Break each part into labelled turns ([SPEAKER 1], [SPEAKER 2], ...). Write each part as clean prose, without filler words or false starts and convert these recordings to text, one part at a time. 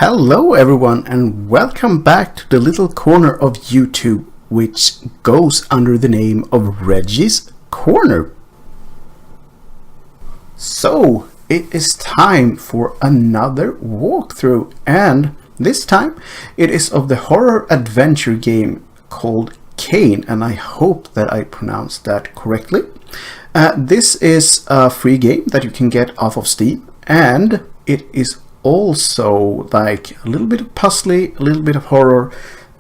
[SPEAKER 1] Hello everyone and welcome back to the little corner of YouTube which goes under the name of Reggiez Corner. So it is time for another walkthrough, and this time it is of the horror adventure game called CAYNE, and I hope that I pronounced that correctly. This is a free game that you can get off of Steam, and it is also like a little bit of puzzly, a little bit of horror,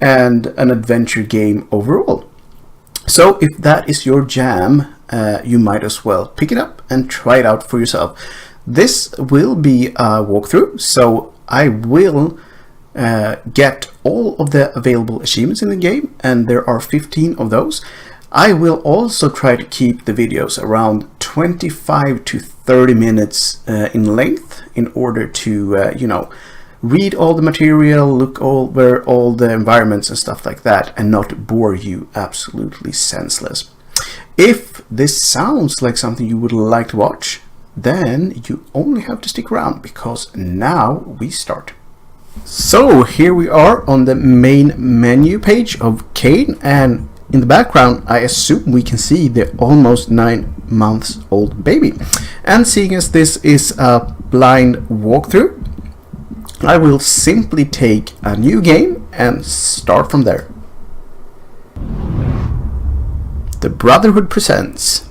[SPEAKER 1] and an adventure game overall. So if that is your jam, you might as well pick it up and try it out for yourself. This will be a walkthrough, so I will get all of the available achievements in the game, and there are 15 of those. I will also try to keep the videos around 25 to 30 minutes in length in order to, read all the material, look over all the environments and stuff like that, and not bore you absolutely senseless. If this sounds like something you would like to watch, then you only have to stick around, because now we start. So here we are on the main menu page of CAYNE, and in the background I assume we can see the almost 9 months old baby. And seeing as this is a blind walkthrough, I will simply take a new game and start from there. The Brotherhood presents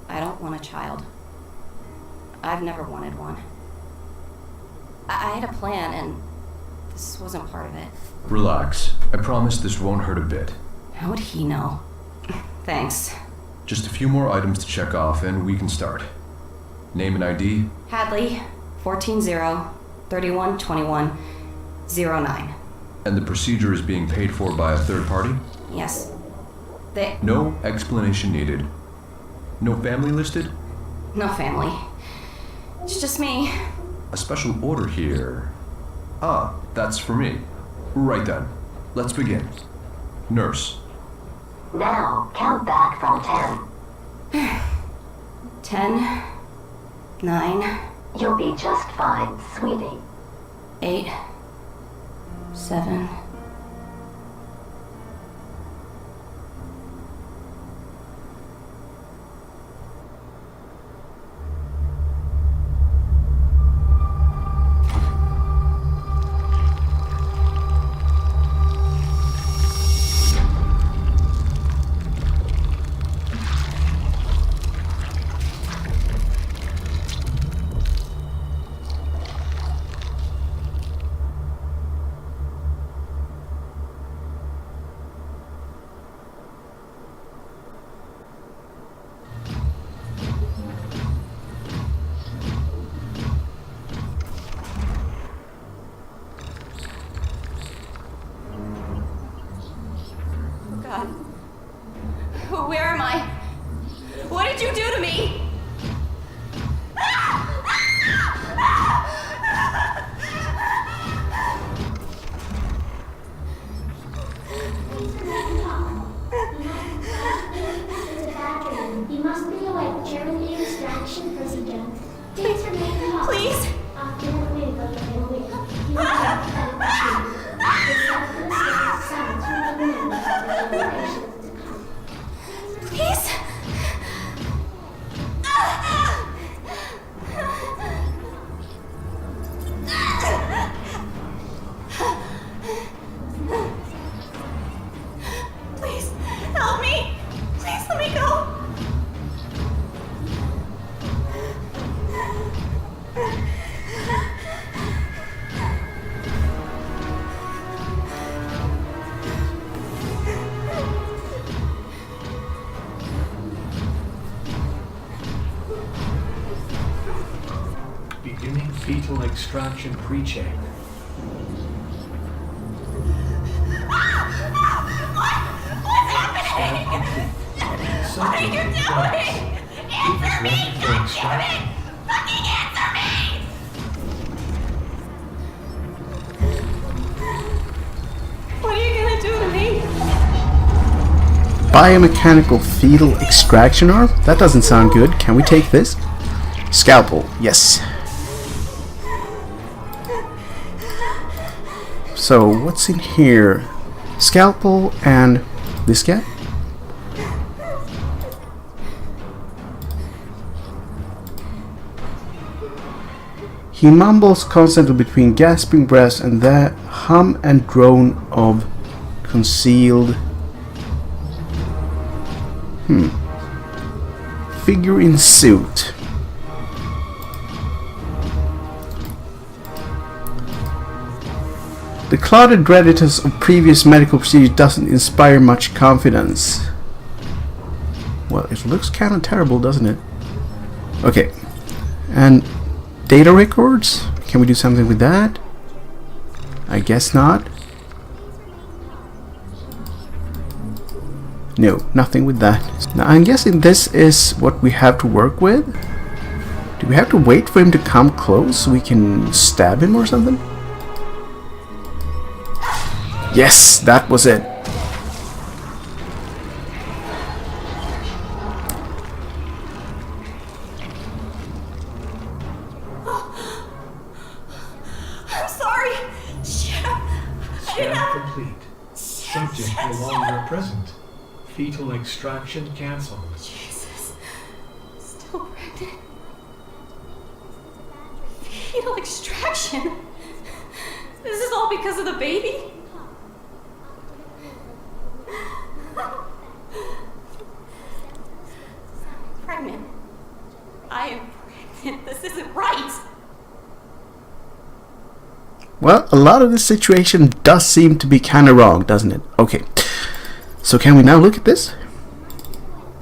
[SPEAKER 2] I don't want a child. I've never wanted one. I had a plan, and this wasn't part of it.
[SPEAKER 3] Relax. I promise this won't hurt a bit.
[SPEAKER 2] How would he know? Thanks.
[SPEAKER 3] Just a few more items to check off and we can start. Name and ID?
[SPEAKER 2] Hadley, 14-0-31-21-09.
[SPEAKER 3] And the procedure is being paid for by a third party?
[SPEAKER 2] Yes.
[SPEAKER 3] No explanation needed. No family listed?
[SPEAKER 2] No family. It's just me.
[SPEAKER 3] A special order here. Ah, that's for me. Right then. Let's begin. Nurse.
[SPEAKER 4] Now, count back from 10.
[SPEAKER 2] 10, 9.
[SPEAKER 4] You'll be just fine, sweetie.
[SPEAKER 2] 8, 7.
[SPEAKER 5] extraction pre-check.
[SPEAKER 6] What are you doing? Answer me! Fucking answer me! What are you gonna do to me?
[SPEAKER 1] Biomechanical fetal extraction arm? That doesn't sound good. Can we take this? Scalpel, yes. So, what's in here? Scalpel and this guy? He mumbles constantly between gasping breaths and the hum and drone of concealed figure in suit. The clouded realities of previous medical procedures doesn't inspire much confidence. Well, it looks kind of terrible, doesn't it? Okay. And data records? Can we do something with that? I guess not. No, nothing with that. Now I'm guessing this is what we have to work with. Do we have to wait for him to come close so we can stab him or something? Yes, that was it.
[SPEAKER 6] I'm sorry. Shit.
[SPEAKER 5] Scan complete. Subject no longer present. Fetal extraction cancelled.
[SPEAKER 2] Jesus. Still pregnant. Fetal extraction. This is all because of the baby? Pregnant. I am pregnant. This isn't right.
[SPEAKER 1] Well, a lot of this situation does seem to be kind of wrong, doesn't it? Okay. So can we now look at this?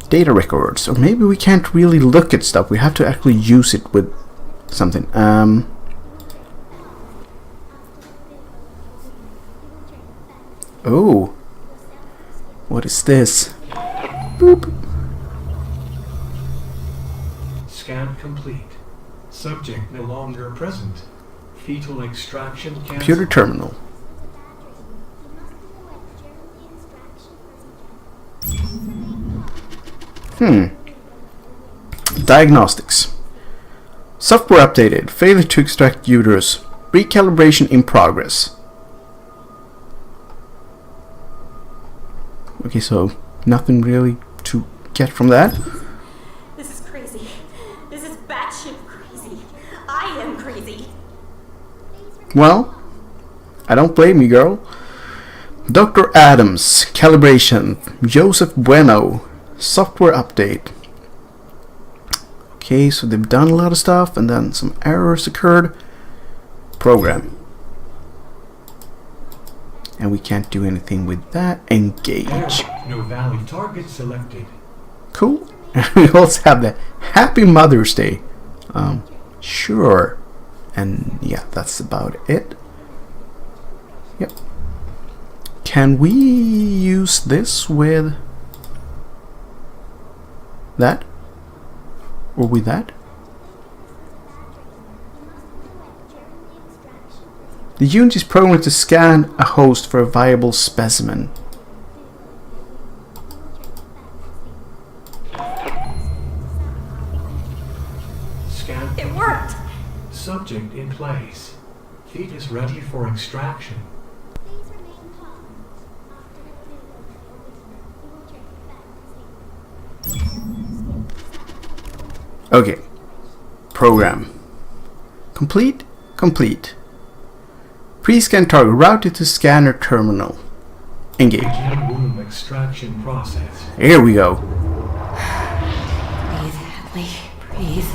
[SPEAKER 1] Data records. Or maybe we can't really look at stuff. We have to actually use it with something. Oh. What is this? Boop.
[SPEAKER 5] Scan complete. Subject no longer present. Fetal extraction cancelled.
[SPEAKER 1] Computer terminal. Diagnostics. Software updated. Failure to extract uterus. Recalibration in progress. Okay, so nothing really to get from that.
[SPEAKER 2] This is crazy. This is batshit crazy. I am crazy.
[SPEAKER 1] Well, I don't blame you, girl. Dr. Adams. Calibration. Joseph Bueno. Software update. Okay, so they've done a lot of stuff and then some errors occurred. Program. And we can't do anything with that. Engage.
[SPEAKER 5] Error. No valid target selected.
[SPEAKER 1] Cool. And we also have the Happy Mother's Day. Sure. And yeah, that's about it. Yep. Can we use this with that? Or with that? The unit is programmed to scan a host for a viable specimen.
[SPEAKER 5] Scan.
[SPEAKER 2] It worked.
[SPEAKER 5] Subject in place. Fetus ready for extraction.
[SPEAKER 1] Okay. Program. Complete. Complete. Pre-scan target routed to scanner terminal. Engage.
[SPEAKER 5] Begin womb extraction process.
[SPEAKER 1] Here we go.
[SPEAKER 2] Breathe, Hadley. Breathe.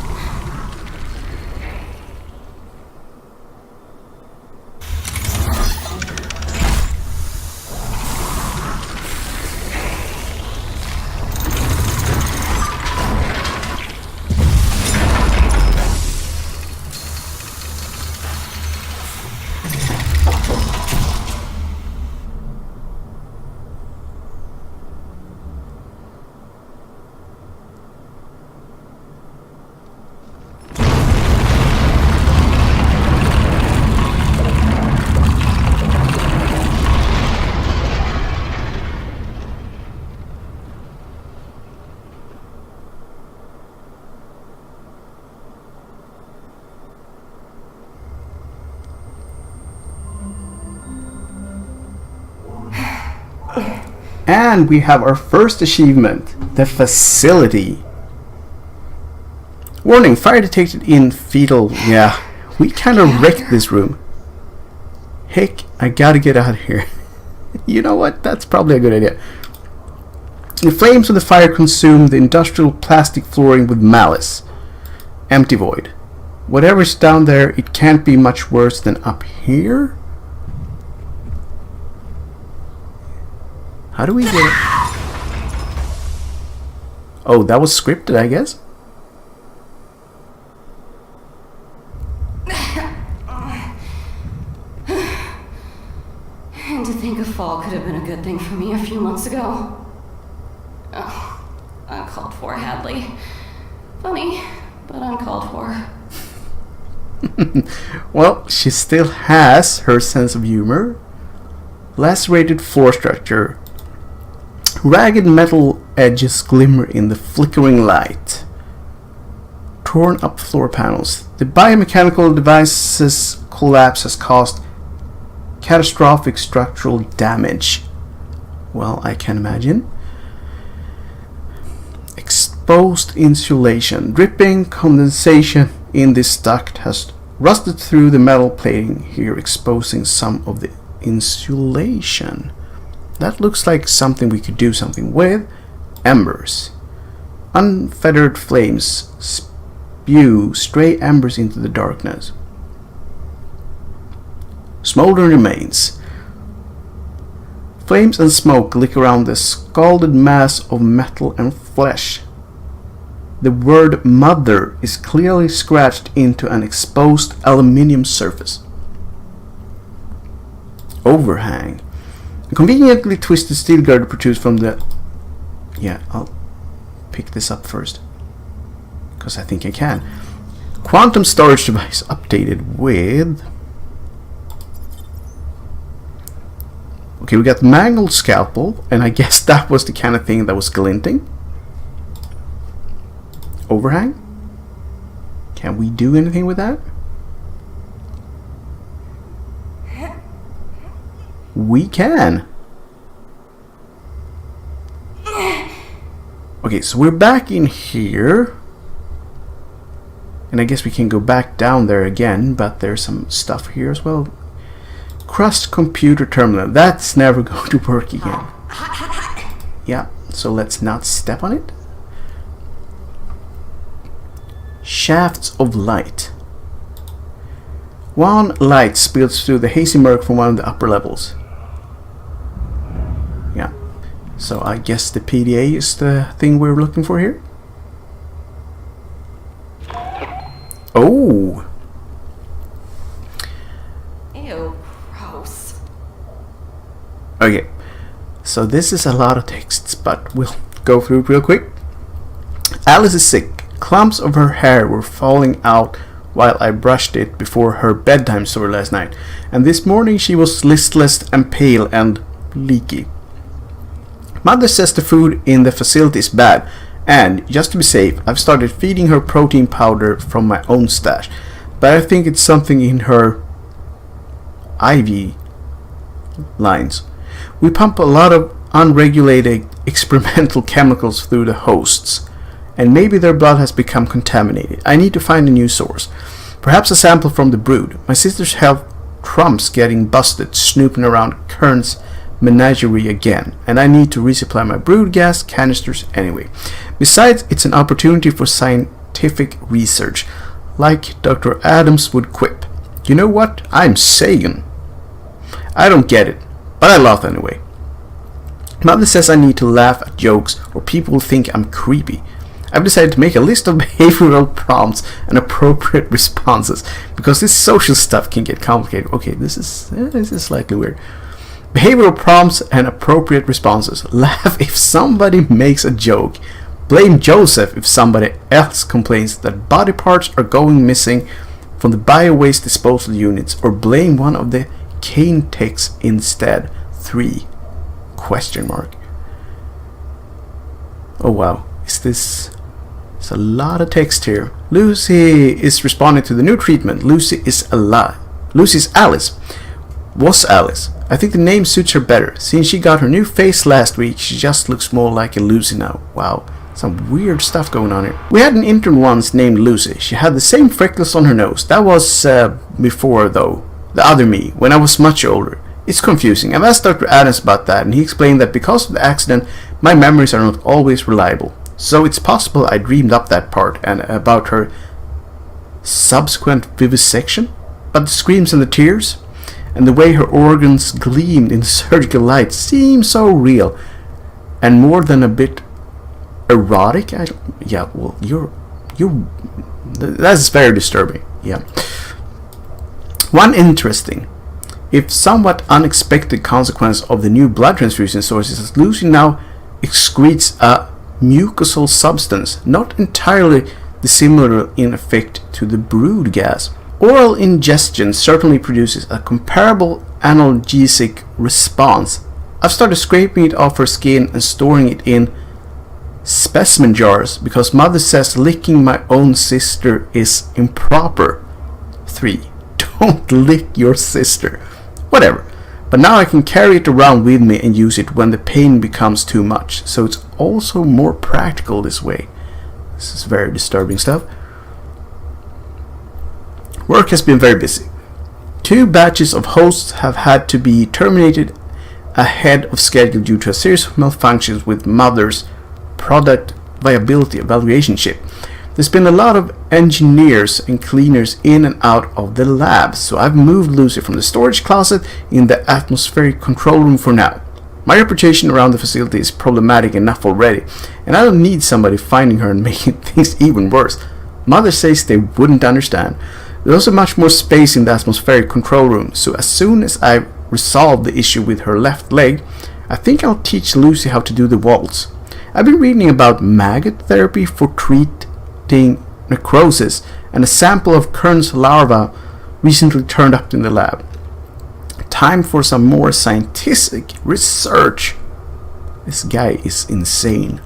[SPEAKER 1] And we have our first achievement, the facility. Warning, fire detected in fetal. Yeah, we kind of wrecked this room. Heck, I gotta get out of here. You know what? That's probably a good idea. The flames of the fire consumed the industrial plastic flooring with malice. Empty void. Whatever's down there, it can't be much worse than up here. How do we get it? Oh, that was scripted, I guess.
[SPEAKER 2] And to think a fall could have been a good thing for me a few months ago. Oh, uncalled for, Hadley. Funny, but uncalled for.
[SPEAKER 1] Well, she still has her sense of humor. Lacerated floor structure. Ragged metal edges glimmer in the flickering light. Torn up floor panels. The biomechanical device's collapse has caused catastrophic structural damage. Well, I can imagine. Exposed insulation. Dripping condensation in this duct has rusted through the metal plating here, exposing some of the insulation. That looks like something we could do something with. Embers. Unfettered flames spew stray embers into the darkness. Smoldering remains. Flames and smoke lick around the scalded mass of metal and flesh. The word mother is clearly scratched into an exposed aluminium surface. Overhang. A conveniently twisted steel girder protrudes from the... Yeah, I'll pick this up first, because I think I can. Quantum storage device updated with... Okay, we got mangled scalpel, and I guess that was the kind of thing that was glinting. Overhang? Can we do anything with that? We can. Okay, so we're back in here. And I guess we can go back down there again, but there's some stuff here as well. Crust computer terminal. That's never going to work again. Yeah, so let's not step on it. Shafts of light. One light spills through the hazy murk from one of the upper levels. Yeah, so I guess the PDA is the thing we're looking for here. Oh!
[SPEAKER 2] Ew, gross.
[SPEAKER 1] Okay, so this is a lot of texts, but we'll go through it real quick. Alice is sick. Clumps of her hair were falling out while I brushed it before her bedtime story last night, and this morning she was listless and pale and leaky. Mother says the food in the facility is bad, and just to be safe, I've started feeding her protein powder from my own stash, but I think it's something in her IV lines. We pump a lot of unregulated experimental chemicals through the hosts, and maybe their blood has become contaminated. I need to find a new source. Perhaps a sample from the brood. My sister's health trumps getting busted snooping around Kern's menagerie again, and I need to resupply my brood gas canisters anyway. Besides, it's an opportunity for scientific research, like Dr. Adams would quip. You know what? I'm saying. I don't get it, but I laugh anyway. Mother says I need to laugh at jokes or people will think I'm creepy. I've decided to make a list of behavioral prompts and appropriate responses, because this social stuff can get complicated. Okay, this is slightly weird. Behavioral prompts and appropriate responses. Laugh if somebody makes a joke. Blame Joseph if somebody else complains that body parts are going missing from the bio-waste disposal units, or blame one of the CAYNE techs instead. 3? Oh wow, is this... There's a lot of text here. Lucy is responding to the new treatment. Lucy is alive. Lucy's Alice. Was Alice. I think the name suits her better. Since she got her new face last week, she just looks more like a Lucy now. Wow, some weird stuff going on here. We had an intern once named Lucy. She had the same freckles on her nose. That was before, though. The other me, when I was much older. It's confusing. I've asked Dr. Adams about that, and he explained that because of the accident, my memories are not always reliable. So it's possible I dreamed up that part and about her subsequent vivisection. But the screams and the tears, and the way her organs gleamed in surgical light seemed so real, and more than a bit erotic. Yeah, well, that's very disturbing. Yeah. One interesting, if somewhat unexpected consequence of the new blood transfusion source is that Lucy now excretes a mucosal substance, not entirely dissimilar in effect to the brood gas. Oral ingestion certainly produces a comparable analgesic response. I've started scraping it off her skin and storing it in specimen jars because Mother says licking my own sister is improper. 3. Don't lick your sister. Whatever. But now I can carry it around with me and use it when the pain becomes too much. So it's also more practical this way. This is very disturbing stuff. Work has been very busy. 2 batches of hosts have had to be terminated ahead of schedule due to a series of malfunctions with Mother's product viability evaluation chip. There's been a lot of engineers and cleaners in and out of the lab, so I've moved Lucy from the storage closet in the atmospheric control room for now. My reputation around the facility is problematic enough already, and I don't need somebody finding her and making things even worse. Mother says they wouldn't understand. There's also much more space in the atmospheric control room, so as soon as I resolve the issue with her left leg, I think I'll teach Lucy how to do the waltz. I've been reading about maggot therapy for treating necrosis, and a sample of Kern's larva recently turned up in the lab. Time for some more scientific research. This guy is insane.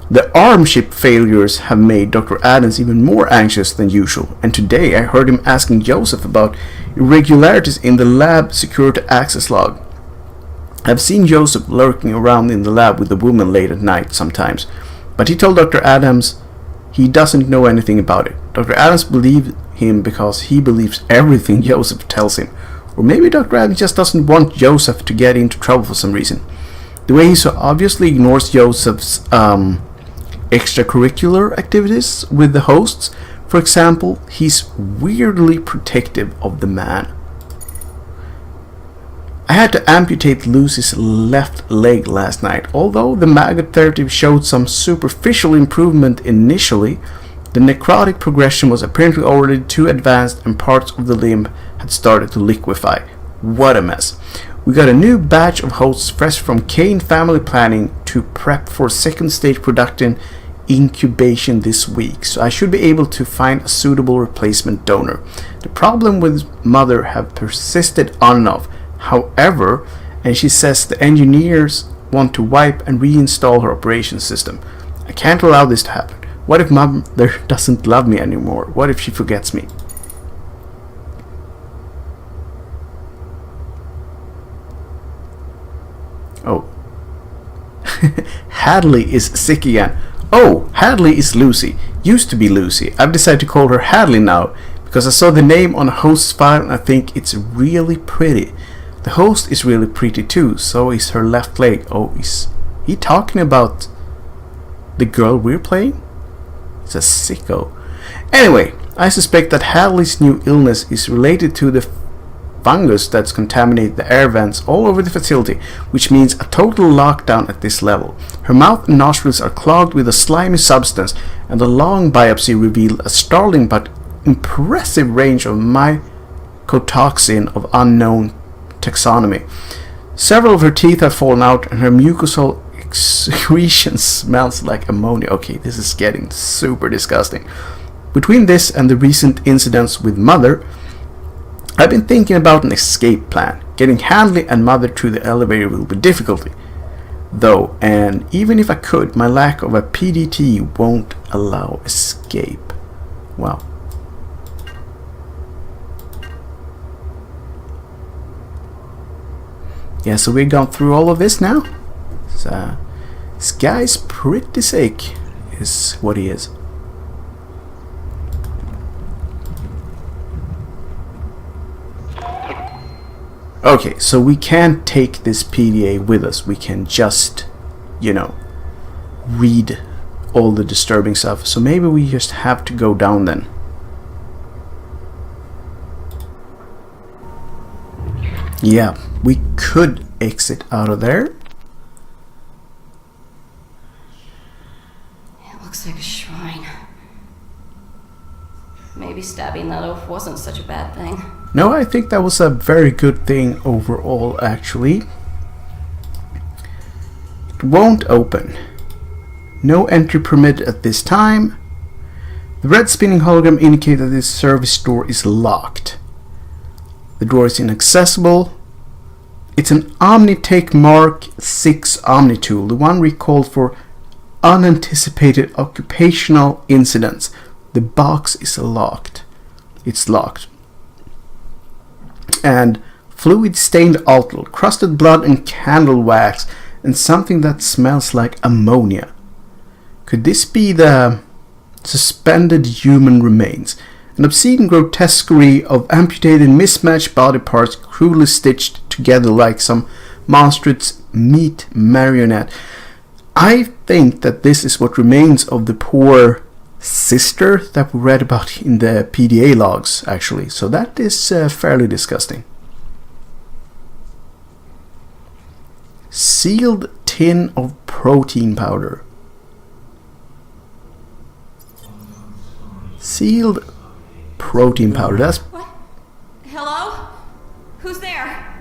[SPEAKER 1] The arm chip failures have made Dr. Adams even more anxious than usual, and today I heard him asking Joseph about irregularities in the lab security access log. I've seen Joseph lurking around in the lab with the woman late at night sometimes, but he told Dr. Adams he doesn't know anything about it. Dr. Adams believes him because he believes everything Joseph tells him. Or maybe Dr. Adams just doesn't want Joseph to get into trouble for some reason. The way he so obviously ignores Joseph's extracurricular activities with the hosts. For example, he's weirdly protective of the man. I had to amputate Lucy's left leg last night. Although the maggot therapy showed some superficial improvement initially, the necrotic progression was apparently already too advanced and parts of the limb had started to liquefy. What a mess. We got a new batch of hosts fresh from CAYNE Family Planning to prep for second stage production incubation this week, so I should be able to find a suitable replacement donor. The problem with Mother have persisted on and off, however, and she says the engineers want to wipe and reinstall her operation system. I can't allow this to happen. What if Mother doesn't love me anymore? What if she forgets me? Oh. Hadley is sick again. Oh, Hadley is Lucy. Used to be Lucy. I've decided to call her Hadley now because I saw the name on a host's file and I think it's really pretty. The host is really pretty too, so is her left leg. Oh, is he talking about the girl we're playing? It's a sicko. Anyway, I suspect that Hadley's new illness is related to the fungus that's contaminated the air vents all over the facility, which means a total lockdown at this level. Her mouth and nostrils are clogged with a slimy substance, and a long biopsy revealed a startling but impressive range of mycotoxin of unknown taxonomy. Several of her teeth have fallen out, and her mucosal excretion smells like ammonia. Okay, this is getting super disgusting. Between this and the recent incidents with Mother, I've been thinking about an escape plan. Getting Hadley and Mother to the elevator will be difficult, though, and even if I could, my lack of a PDT won't allow escape. Wow. Yeah, so we've gone through all of this now. So, this guy's pretty sick, is what he is. Okay, so we can't take this PDA with us. We can just, you know, read all the disturbing stuff. So maybe we just have to go down then. Yeah, we could exit out of there.
[SPEAKER 2] It looks like a shrine. Maybe stabbing that oaf wasn't such a bad thing.
[SPEAKER 1] No, I think that was a very good thing overall, actually. It won't open. No entry permit at this time. The red spinning hologram indicates that this service door is locked. The door is inaccessible. It's an Omnitech Mark 6 Omni tool, the one recalled for unanticipated occupational incidents. The box is locked. It's locked. And fluid stained alcohol, crusted blood and candle wax, and something that smells like ammonia. Could this be the suspended human remains? An obscene grotesquerie of amputated, mismatched body parts cruelly stitched together like some monstrous meat marionette. I think that this is what remains of the poor sister that we read about in the PDA logs, actually. So that is fairly disgusting. Sealed tin of protein powder. Sealed protein powder. That's...
[SPEAKER 2] What? Hello? Who's there?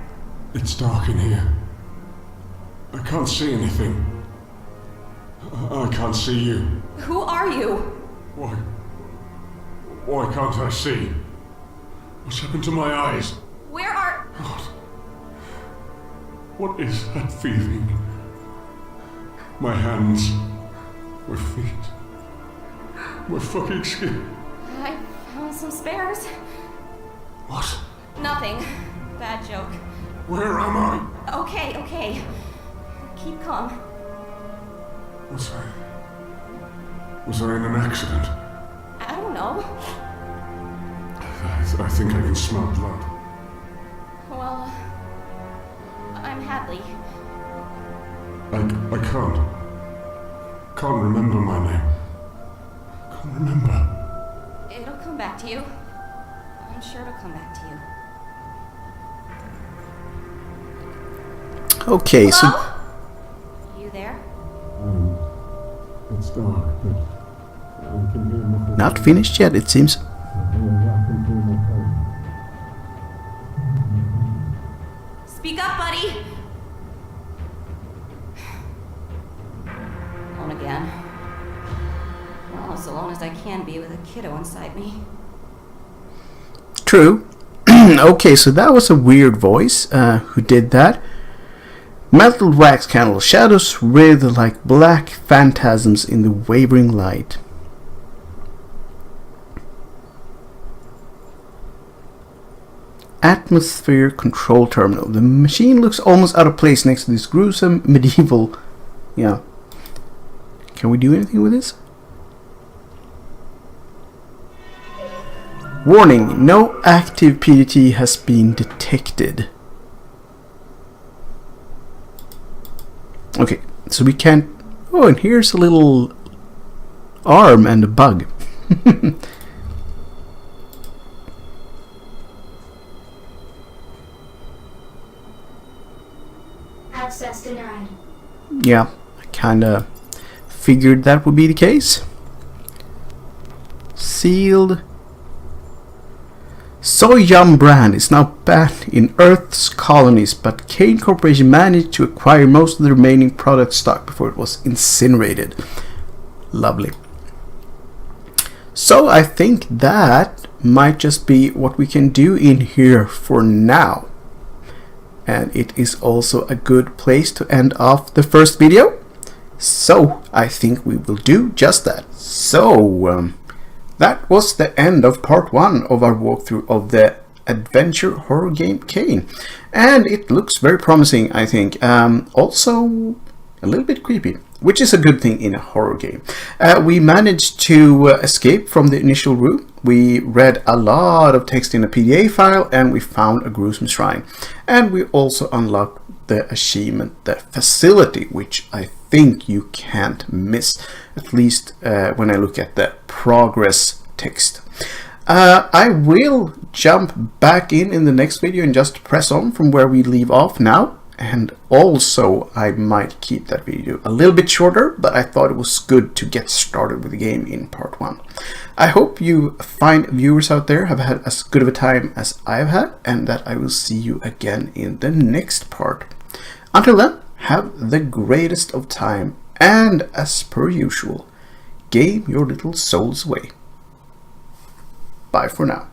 [SPEAKER 7] It's dark in here. I can't see anything. I can't see you.
[SPEAKER 2] Who are you?
[SPEAKER 7] Why can't I see? What's happened to my eyes?
[SPEAKER 2] Where are...
[SPEAKER 7] What is that feeling? My hands, my feet, my fucking skin.
[SPEAKER 2] I found some spares.
[SPEAKER 7] What?
[SPEAKER 2] Nothing. Bad joke.
[SPEAKER 7] Where am I?
[SPEAKER 2] Okay. Keep calm.
[SPEAKER 7] Was I in an accident?
[SPEAKER 2] I don't know.
[SPEAKER 7] I think I can smell blood.
[SPEAKER 2] Well, I'm Hadley.
[SPEAKER 7] I can't remember my name. Can't remember.
[SPEAKER 2] It'll come back to you. I'm sure it'll come back to you.
[SPEAKER 1] Okay,
[SPEAKER 2] Hello?
[SPEAKER 1] so...
[SPEAKER 2] You there?
[SPEAKER 7] It's dark, but I can hear nothing.
[SPEAKER 1] Not finished yet, it seems.
[SPEAKER 2] Speak up, buddy! Alone again. Well, as alone as I can be with a kiddo inside me.
[SPEAKER 1] True. Okay, so that was a weird voice. Who did that? Melted wax candle. Shadows writhe like black phantasms in the wavering light. Atmosphere control terminal. The machine looks almost out of place next to this gruesome medieval... Yeah. Can we do anything with this? Warning, no active PDT has been detected. Okay, so we can't... Oh, and here's a little arm and a bug.
[SPEAKER 8] Access denied.
[SPEAKER 1] Yeah, I kinda figured that would be the case. Sealed. Soy Yum brand is now banned in Earth's colonies, but CAYNE Corporation managed to acquire most of the remaining product stock before it was incinerated. Lovely. So I think that might just be what we can do in here for now. And it is also a good place to end off the first video. So I think we will do just that. So that was the end of part 1 of our walkthrough of the adventure horror game CAYNE, and it looks very promising, I think. Also a little bit creepy, which is a good thing in a horror game. We managed to escape from the initial room. We read a lot of text in a PDA file, and we found a gruesome shrine. And we also unlocked the achievement, the facility, which I think you can't miss, at least when I look at the progress text. I will jump back in the next video and just press on from where we leave off now. And also I might keep that video a little bit shorter, but I thought it was good to get started with the game in part 1. I hope you fine viewers out there have had as good of a time as I've had, and that I will see you again in the next part. Until then, have the greatest of time, and as per usual, game your little souls away. Bye for now.